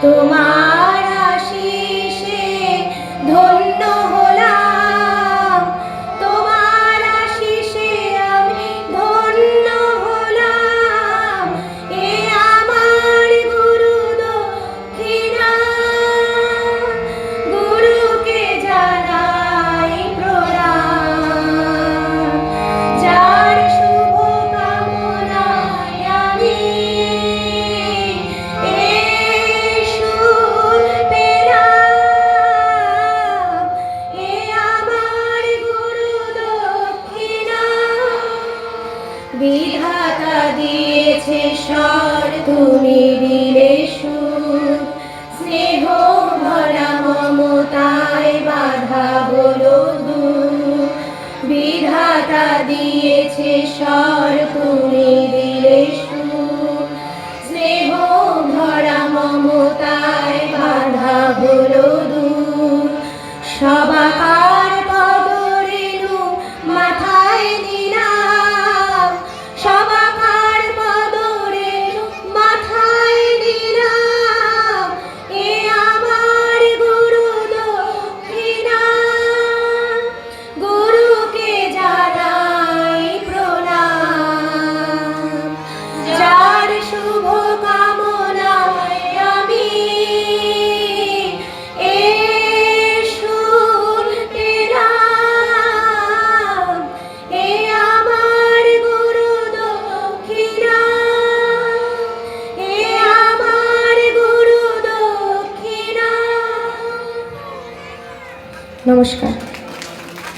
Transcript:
তোমার আশিসে ধন্য হলাম, তোমার আশিসে আমি ধন্য হলাম। এ আমার গুরু দক্ষিণা, গুরুকে জানাই প্রণাম। যার শুভ কামনায় আমি বিধাতা দিয়েছে স্বর, তুমি দিলে সুর। স্নেহ ভরা মমতায় বাধা হলো দূর। বিধাতা দিয়েছে স্বর, তুমি দিলে সুর। স্নেহ ভরা মমতায় বাধা হলো দূর। সবাকার পদরেণু মাথায় নিলাম, সবাকার পদরেণু মাথায় নিলাম। এ আমার গুরু দক্ষিণা, গুরুকে জানাই প্রণাম। যার শুভ কামনায় আমি সুর পেলাম। এ আমার গুরু দক্ষিণা, এ আমার গুরু দক্ষিণা। নমস্কার।